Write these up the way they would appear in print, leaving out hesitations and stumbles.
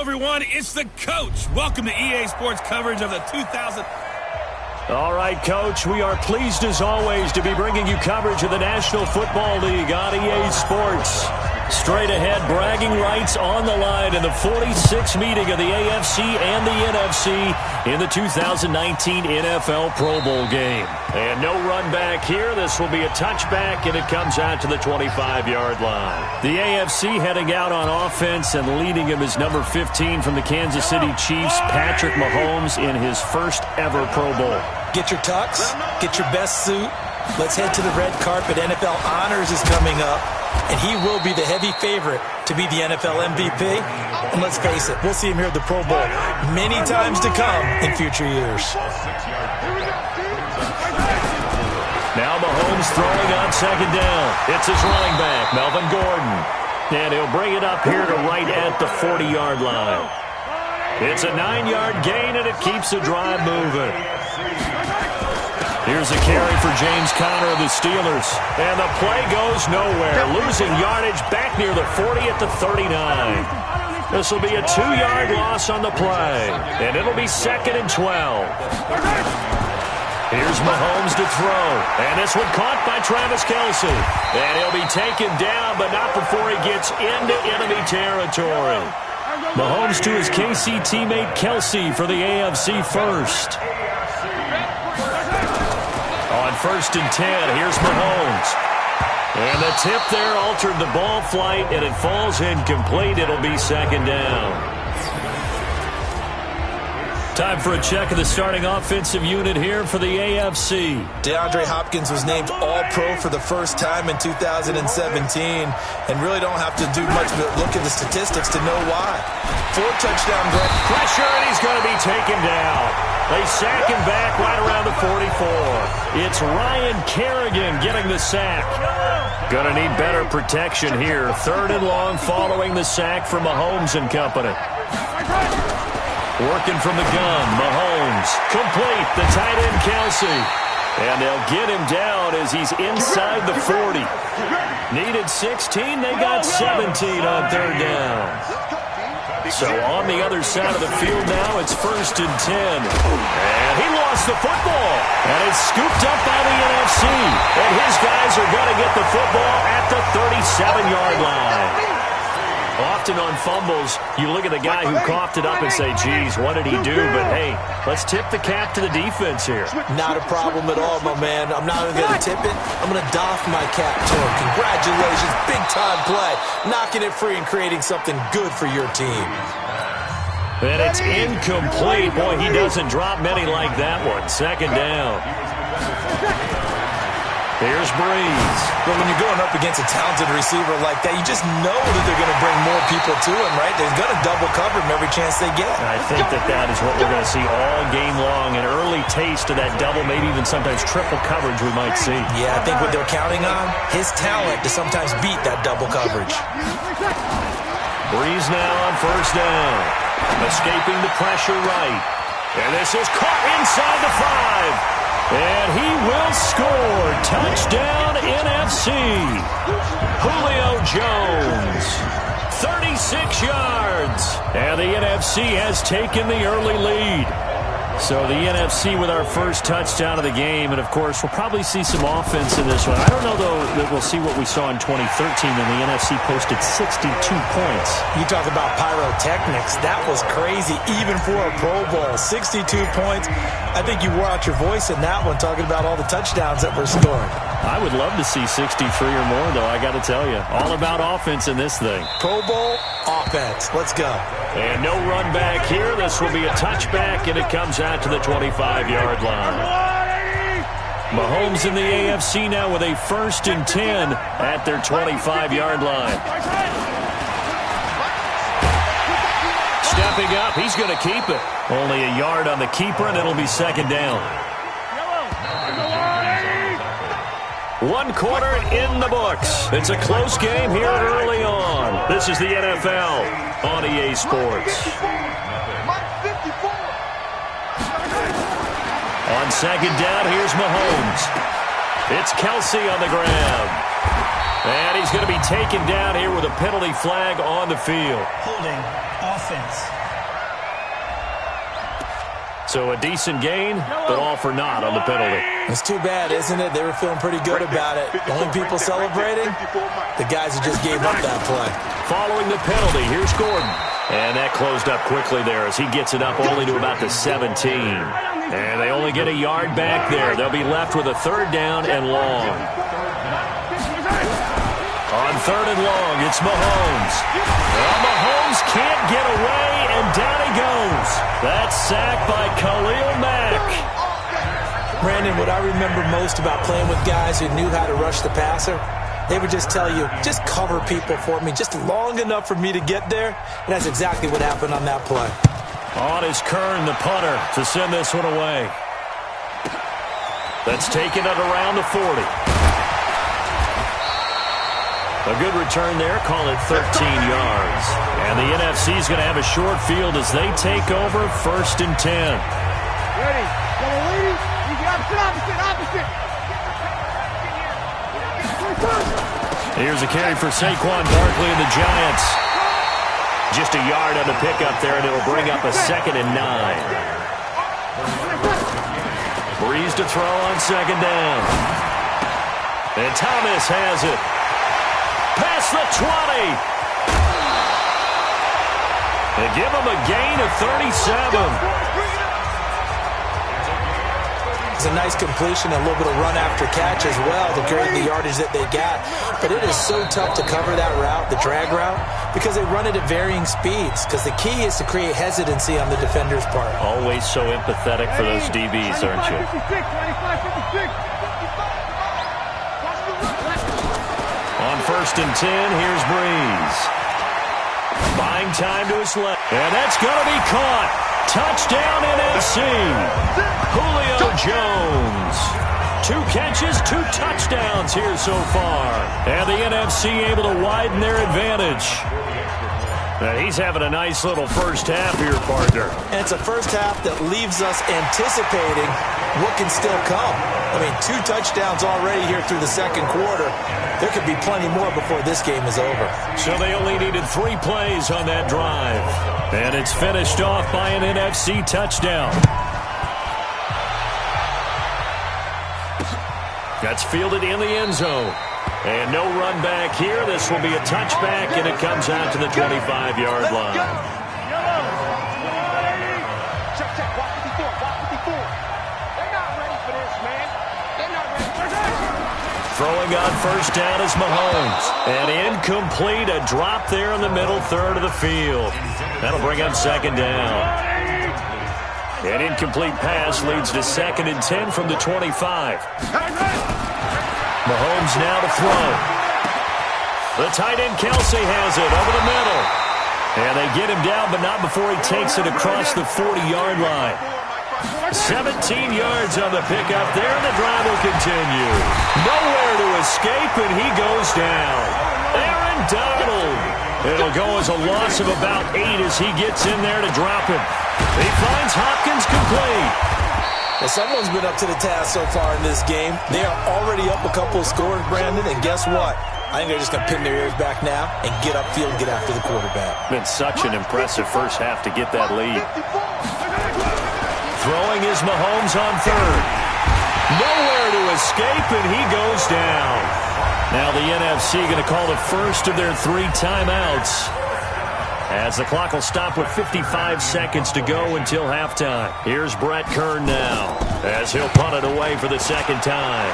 everyone. It's the coach. Welcome to EA Sports coverage of the 2000. All right, Coach, we are pleased as always to be bringing you coverage of the National Football League on EA Sports. Straight ahead, bragging rights on the line in the 46th meeting of the AFC and the NFC in the 2019 NFL Pro Bowl game. And no run back here. This will be a touchback, and it comes out to the 25-yard line. The AFC heading out on offense, and leading him is number 15 from the Kansas City Chiefs, Patrick Mahomes, in his first ever Pro Bowl. Get your tux, get your best suit. Let's head to the red carpet. NFL Honors is coming up, and he will be the heavy favorite to be the NFL MVP. And let's face it, we'll see him here at the Pro Bowl many times to come in future years. Now Mahomes throwing on second down. It's his running back, Melvin Gordon. And he'll bring it up here to right at the 40-yard line. It's a 9-yard gain, and it keeps the drive moving. Here's a carry for James Conner of the Steelers. And the play goes nowhere. Losing yardage back near the 40 at the 39. This will be a 2-yard loss on the play. And it'll be 2nd and 12. Here's Mahomes to throw. And this one caught by Travis Kelce. And he'll be taken down, but not before he gets into enemy territory. Mahomes to his KC teammate Kelce for the AFC first. On 1st and 10, here's Mahomes. And the tip there altered the ball flight, and it falls incomplete. It'll be 2nd down. Time for a check of the starting offensive unit here for the AFC. DeAndre Hopkins was named All-Pro for the first time in 2017, and really don't have to do much but look at the statistics to know why. 4 touchdown grab. Pressure, and he's going to be taken down. They sack him back right around the 44. It's Ryan Kerrigan getting the sack. Going to need better protection here. 3rd and long following the sack from Mahomes and company. Working from the gun, Mahomes. Complete, the tight end Kelce. And they'll get him down as he's inside the 40. Needed 16, they got 17 on 3rd down. So on the other side of the field now, it's 1st and 10. And he lost the football. And it's scooped up by the NFC. And his guys are going to get the football at the 37-yard line. Often on fumbles, you look at the guy who coughed it up and say, geez, what did he do? But, hey, let's tip the cap to the defense here. Not a problem at all, my man. I'm not even going to tip it. I'm going to doff my cap to him. Congratulations, big-time play. Knocking it free and creating something good for your team. And it's incomplete. Boy, he doesn't drop many like that one. 2nd down. Here's Breeze. But when you're going up against a talented receiver like that, you just know that they're going to bring more people to him, right? They're going to double cover him every chance they get. And I think that is what we're going to see all game long. An early taste of that double, maybe even sometimes triple coverage we might see. Yeah, I think what they're counting on, his talent to sometimes beat that double coverage. Breeze now on 1st down. Escaping the pressure right. And this is caught inside the 5. And he will score. Touchdown, NFC. Julio Jones. 36 yards. And the NFC has taken the early lead. So the NFC with our first touchdown of the game. And, of course, we'll probably see some offense in this one. I don't know, though, that we'll see what we saw in 2013 when the NFC posted 62 points. You talk about pyrotechnics. That was crazy, even for a Pro Bowl. 62 points. I think you wore out your voice in that one talking about all the touchdowns that were scored. I would love to see 63 or more, though, I got to tell you. All about offense in this thing. Pro Bowl offense. Let's go. And no run back here. This will be a touchback, and it comes out to the 25-yard line. Mahomes in the AFC now with a 1st and 10 at their 25-yard line. Stepping up, he's going to keep it. Only a yard on the keeper, and it'll be 2nd down. 1 quarter in the books. It's a close game here early on. This is the NFL on EA Sports. On 2nd down, here's Mahomes. It's Kelce on the grab. And he's going to be taken down here with a penalty flag on the field. Holding offense. So a decent gain, but all for naught on the penalty. It's too bad, isn't it? They were feeling pretty good about it. The only people celebrating, the guys who just gave up that play. Following the penalty, here's Gordon. And that closed up quickly there as he gets it up only to about the 17. And they only get a yard back there. They'll be left with a third down and long. On third and long, it's Mahomes. Well, Mahomes can't get away, and down he goes. That's sacked by Khalil Mack. Brandon, what I remember most about playing with guys who knew how to rush the passer, they would just tell you, just cover people for me, just long enough for me to get there. And that's exactly what happened on that play. On is Kern, the punter, to send this one away. That's taken it around the 40. A good return there, call it 13 yards. And the NFC is going to have a short field as they take over 1st and 10. Ready. Double leading. You got opposite. Here's a carry for Saquon Barkley and the Giants. Just a yard on the pickup there, and it'll bring up a 2nd and 9. Breeze to throw on 2nd down. And Thomas has it. Past the 20. They give him a gain of 37. It's a nice completion, a little bit of run after catch as well to create the yardage that they got. But it is so tough to cover that route, the drag route, because they run it at varying speeds. Because the key is to create hesitancy on the defender's part. Always so empathetic for those DBs, aren't you? 25-56. On 1st and 10, here's Breeze. Buying time to his left. And that's going to be caught. Touchdown NFC. Julio Jones. 2 catches, 2 touchdowns here so far. And the NFC able to widen their advantage. And he's having a nice little first half here, partner. And it's a first half that leaves us anticipating what can still come. I mean, 2 touchdowns already here through the 2nd quarter. There could be plenty more before this game is over. So they only needed 3 plays on that drive. And it's finished off by an NFC touchdown. That's fielded in the end zone. And no run back here. This will be a touchback, and it comes out to the 25-yard line. Throwing on 1st down is Mahomes. And incomplete, a drop there in the middle third of the field. That'll bring up 2nd down. An incomplete pass leads to 2nd and 10 from the 25. Mahomes now to throw. The tight end Kelsey has it over the middle. And they get him down, but not before he takes it across the 40-yard line. 17 yards on the pickup there, and the drive will continue. Nowhere to escape, and he goes down. Aaron Donald. It'll go as a loss of about 8 as he gets in there to drop him. He finds Hopkins complete. Well, someone's been up to the task so far in this game. They are already up a couple of scores, Brandon, and guess what? I think they're just going to pin their ears back now and get upfield and get after the quarterback. Been such an impressive first half to get that lead. Throwing is Mahomes on 3rd. Nowhere to escape, and he goes down. Now the NFC going to call the first of their 3 timeouts, as the clock will stop with 55 seconds to go until halftime. Here's Brett Kern now, as he'll punt it away for the 2nd time.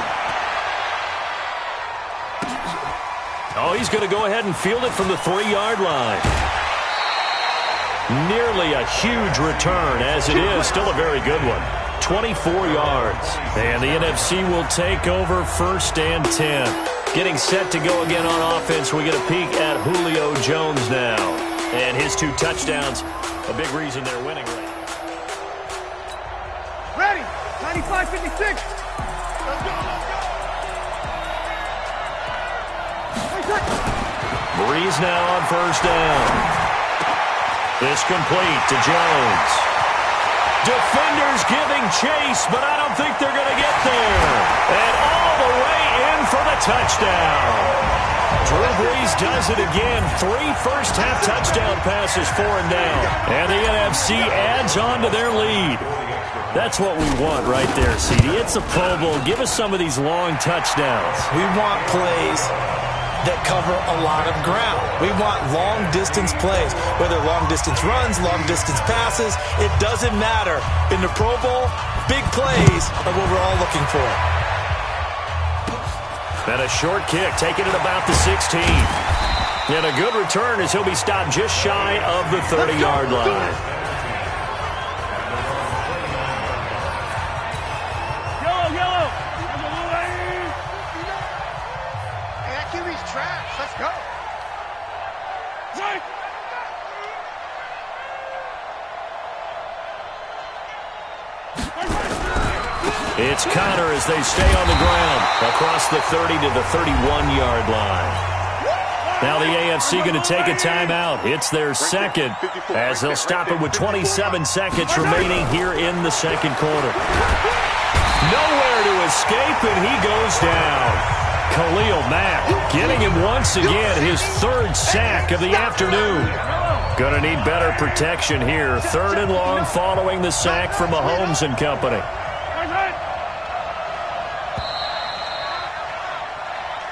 Oh, he's going to go ahead and field it from the 3-yard line. Nearly a huge return, as it is still a very good one. 24 yards. And the NFC will take over 1st and 10. Getting set to go again on offense. We get a peek at Julio Jones now. And his 2 touchdowns, a big reason they're winning right now. Ready. 95-56. Let's go. Breeze now on 1st down. This complete to Jones. Defenders giving chase, but I don't think they're going to get there. And all the way in for the touchdown. Drew Brees does it again. 3 first-half touchdown passes, 4 and down. And the NFC adds on to their lead. That's what we want right there, CD. It's a Pro Bowl. Give us some of these long touchdowns. We want plays that cover a lot of ground. We want long-distance plays, whether long-distance runs, long-distance passes. It doesn't matter. In the Pro Bowl, big plays are what we're all looking for. And a short kick, taking it about the 16. And a good return as he'll be stopped just shy of the 30-yard line. Yellow. Hey, that QB's trash. Let's go. Right. It's Connor as they stay on the ground across the 30 to the 31-yard line. Now the AFC going to take a timeout. It's their second as they'll stop it with 27 seconds remaining here in the second quarter. Nowhere to escape, and he goes down. Khalil Mack getting him once again, his 3rd sack of the afternoon. Going to need better protection here. 3rd and long following the sack from Mahomes and company.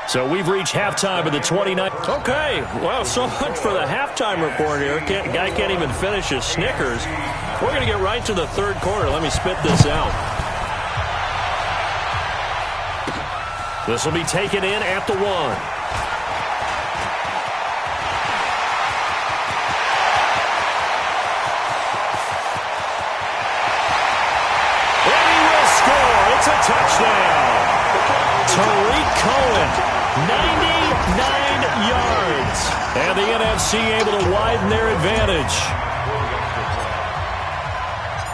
So we've reached halftime of the 29th. Okay, well, so much for the halftime report here. Guy can't even finish his Snickers. We're going to get right to the 3rd quarter. Let me spit this out. This will be taken in at the 1. And he will score. It's a touchdown. Tariq Cohen. 99 yards. And the NFC able to widen their advantage.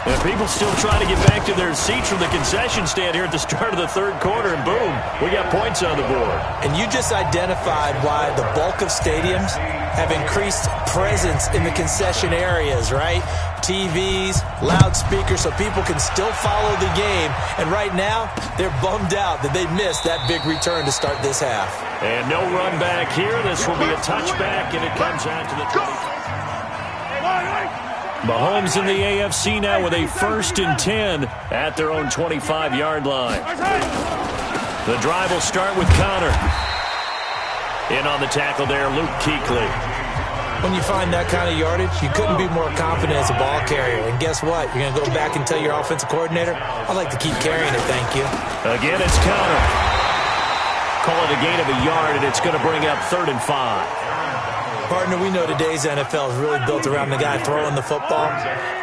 And people still trying to get back to their seats from the concession stand here at the start of the 3rd quarter. And boom, we got points on the board. And you just identified why the bulk of stadiums have increased presence in the concession areas, right? TVs, loudspeakers, so people can still follow the game. And right now, they're bummed out that they missed that big return to start this half. And no run back here. This will be a touchback, and it comes out to the 20. Mahomes in the AFC now with a 1st and 10 at their own 25-yard line. The drive will start with Connor. In on the tackle there, Luke Kuechly. When you find that kind of yardage, you couldn't be more confident as a ball carrier. And guess what? You're going to go back and tell your offensive coordinator, I'd like to keep carrying it, thank you. Again, it's Connor. Call it a gain of a yard, and it's going to bring up 3rd and 5. Partner, we know today's NFL is really built around the guy throwing the football.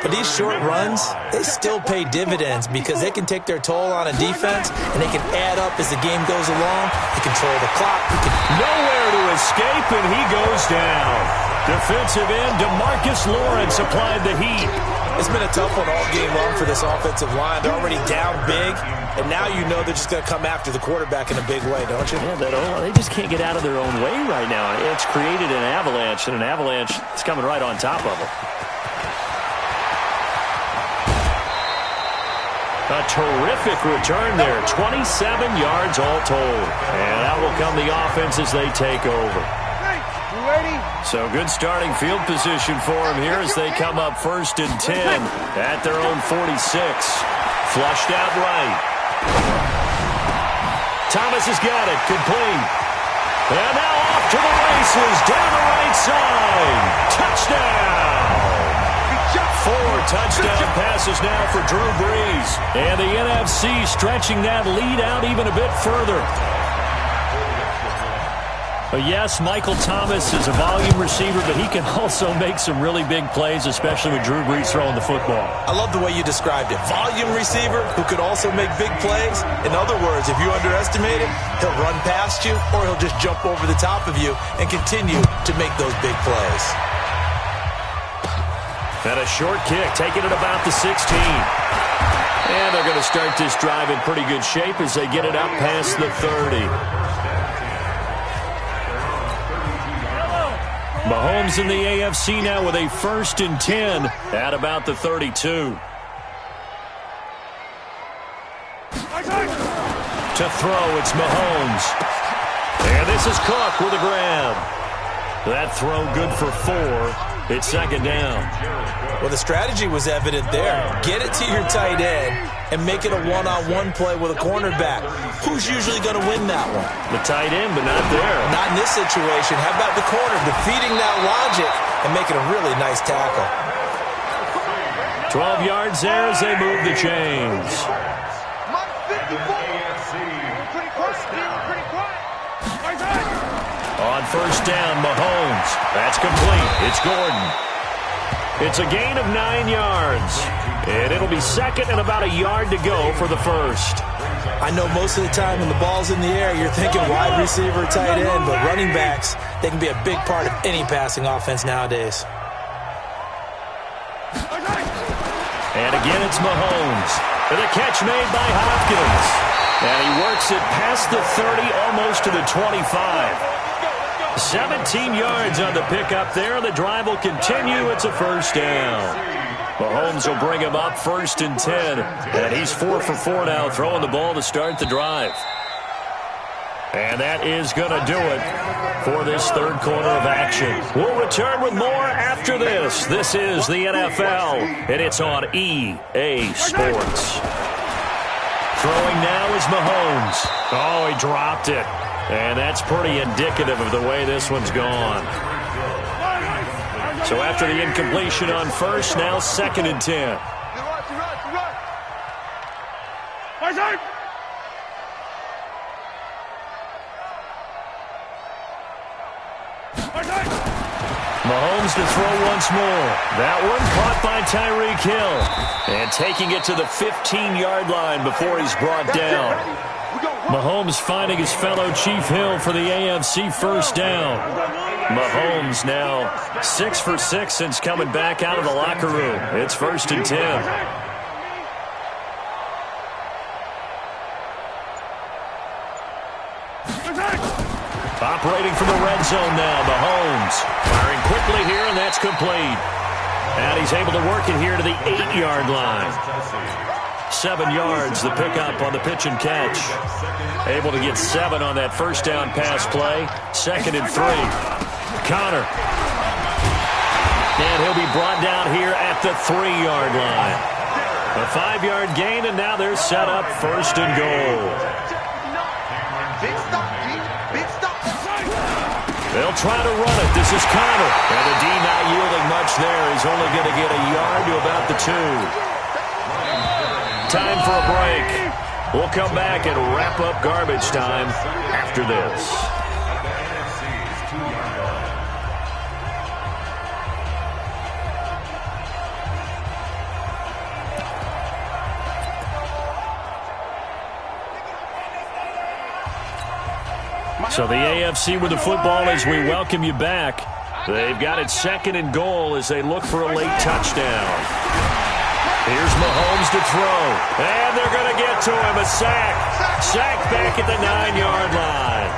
But these short runs, they still pay dividends because they can take their toll on a defense, and they can add up as the game goes along. They control the clock. Nowhere to escape, and he goes down. Defensive end DeMarcus Lawrence applied the heat. It's been a tough one all game long for this offensive line. They're already down big, and now you know they're just going to come after the quarterback in a big way, don't you? Yeah, they just can't get out of their own way right now. It's created an avalanche, and an avalanche is coming right on top of them. A terrific return there. 27 yards all told. And out will come the offense as they take over. So good starting field position for them here as they come up 1st and 10 at their own 46. Flushed out right. Thomas has got it. Complete. And now off to the races. Down the right side. Touchdown. 4 touchdown passes now for Drew Brees. And the NFC stretching that lead out even a bit further. But yes, Michael Thomas is a volume receiver, but he can also make some really big plays, especially with Drew Brees throwing the football. I love the way you described it. Volume receiver who could also make big plays. In other words, if you underestimate him, he'll run past you or he'll just jump over the top of you and continue to make those big plays. And a short kick, taking it about the 16. And they're going to start this drive in pretty good shape as they get it up past the 30. Mahomes in the AFC now with a 1st and 10 at about the 32. To throw, it's Mahomes. And this is Cook with a grab. That throw good for 4. It's second down. Well, the strategy was evident there. Get it to your tight end and make it a one-on-one play with a cornerback. Who's usually going to win that one? The tight end, but not there. Not in this situation. How about the corner defeating that logic and making a really nice tackle? 12 yards there as they move the chains. On first down, Mahomes. That's complete. It's Gordon. It's a gain of 9 yards. And it'll be second and about a yard to go for the first. I know most of the time when the ball's in the air, you're thinking wide receiver, tight end, but running backs, they can be a big part of any passing offense nowadays. And again, it's Mahomes. And a catch made by Hopkins. And he works it past the 30, almost to the 25. 17 yards on the pickup there. The drive will continue. It's a first down. Mahomes will bring him up first and 10. And he's 4 for 4 now, throwing the ball to start the drive. And that is going to do it for this third quarter of action. We'll return with more after this. This is the NFL, and it's on EA Sports. Throwing now is Mahomes. Oh, he dropped it. And that's pretty indicative of the way this one's gone. So after the incompletion on first, now second and 10. Mahomes to throw once more. That one caught by Tyreek Hill. And taking it to the 15-yard line before he's brought down. Mahomes finding his fellow Chief Hill for the AFC first down. Mahomes now 6 for 6 since coming back out of the locker room. It's first and 10. Operating from the red zone now, Mahomes. Firing quickly here, and that's complete. And he's able to work it here to the 8-yard line. 7 yards, the pickup on the pitch and catch. Able to get 7 on that first down pass play. Second and 3. Connor. And he'll be brought down here at the 3-yard line. A 5-yard gain, and now they're set up first and goal. They'll try to run it. This is Connor. And the D not yielding much there. He's only going to get a yard to about the 2. Time for a break. We'll come back and wrap up garbage time after this. So the AFC with the football as we welcome you back. They've got it second and goal as they look for a late touchdown. Here's Mahomes to throw. And they're going to get to him. A sack. Sack back at the 9-yard line.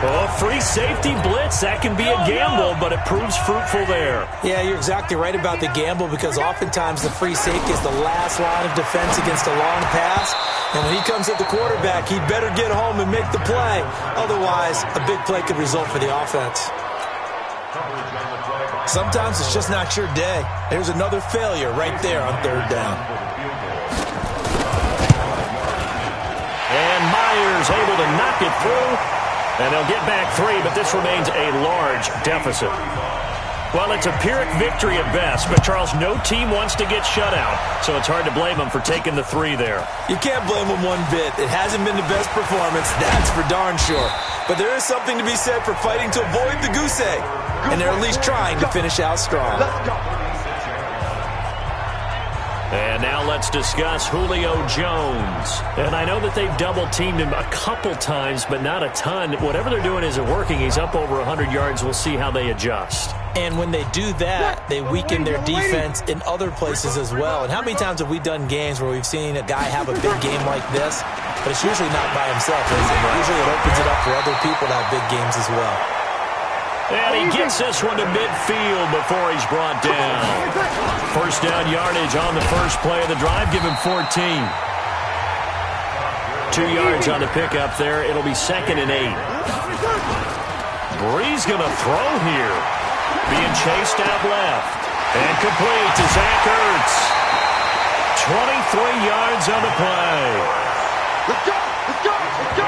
Oh, free safety blitz. That can be a gamble, but it proves fruitful there. Yeah, you're exactly right about the gamble because oftentimes the free safety is the last line of defense against a long pass. And when he comes at the quarterback, he'd better get home and make the play. Otherwise, a big play could result for the offense. Sometimes it's just not your day. There's another failure right there on third down. And Myers able to knock it through. And they'll get back 3, but this remains a large deficit. Well, it's a Pyrrhic victory at best, but, Charles, no team wants to get shut out, so it's hard to blame them for taking the 3 there. You can't blame them one bit. It hasn't been the best performance, that's for darn sure. But there is something to be said for fighting to avoid the goose egg, and they're at least trying to finish out strong. And now let's discuss Julio Jones. And I know that they've double-teamed him a couple times, but not a ton. Whatever they're doing isn't working. He's up over 100 yards. We'll see how they adjust. And when they do that, they weaken their defense in other places as well. And how many times have we done games where we've seen a guy have a big game like this, but it's usually not by himself, is it? Usually it opens it up for other people to have big games as well. And he gets this one to midfield before he's brought down. First down yardage on the first play of the drive. Give him 14. 2 yards on the pickup there. It'll be 2nd and 8. Brees going to throw here. Being chased out left. And complete to Zach Ertz. 23 yards on the play. Let's go! Let's go! Let's go!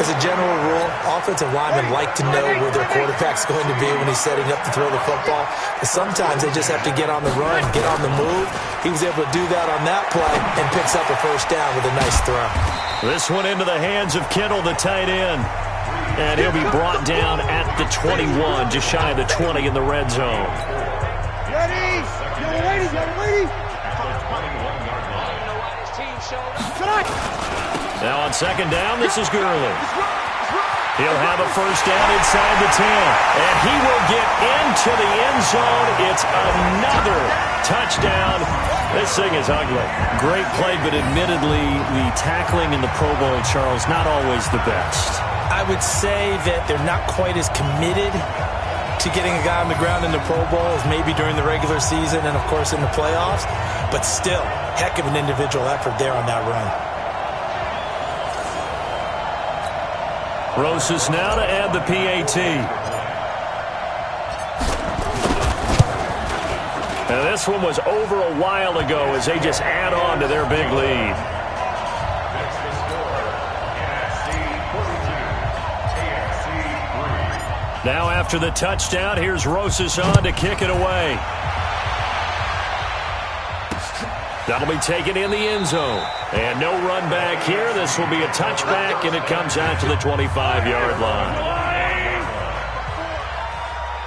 As a general rule, offensive linemen like to know where their quarterback's going to be when he's setting up to throw the football. But sometimes they just have to get on the run, get on the move. He was able to do that on that play and picks up a first down with a nice throw. This one into the hands of Kittle, the tight end. And he'll be brought down at the 21, just shy of the 20 in the red zone. Ready! Young ladies, young ladies! Now on 2nd down, this is Gurley. He'll have a first down inside the 10. And he will get into the end zone. It's another touchdown. This thing is ugly. Great play, but admittedly, the tackling in the Pro Bowl, Charles, not always the best. I would say that they're not quite as committed to getting a guy on the ground in the Pro Bowl as maybe during the regular season and, of course, in the playoffs. But still, heck of an individual effort there on that run. Rosas now to add the PAT. And this one was over a while ago as they just add on to their big lead. Now after the touchdown, here's Rosas on to kick it away. That'll be taken in the end zone. And no run back here. This will be a touchback, and it comes out to the 25-yard line.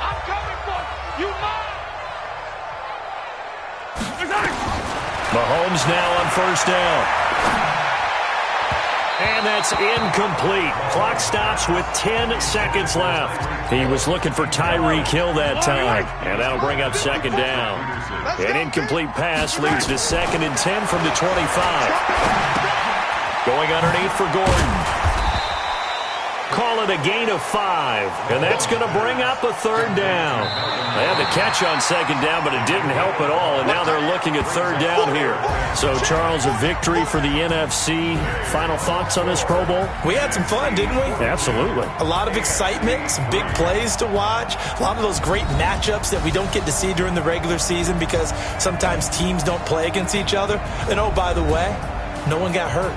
I'm coming for you, Mahomes now on first down. And that's incomplete. Clock stops with 10 seconds left. He was looking for Tyreek Hill that time. And that'll bring up 2nd down. An incomplete pass leads to 2nd and 10 from the 25. Going underneath for Gordon. Call it a gain of 5. And that's going to bring up a 3rd down. They had the catch on 2nd down, but it didn't help at all. And now they're looking at 3rd down here. So, Charles, a victory for the NFC. Final thoughts on this Pro Bowl? We had some fun, didn't we? Absolutely. A lot of excitement, some big plays to watch, a lot of those great matchups that we don't get to see during the regular season because sometimes teams don't play against each other. And, oh, by the way, no one got hurt.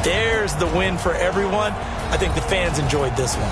There's the win for everyone. I think the fans enjoyed this one.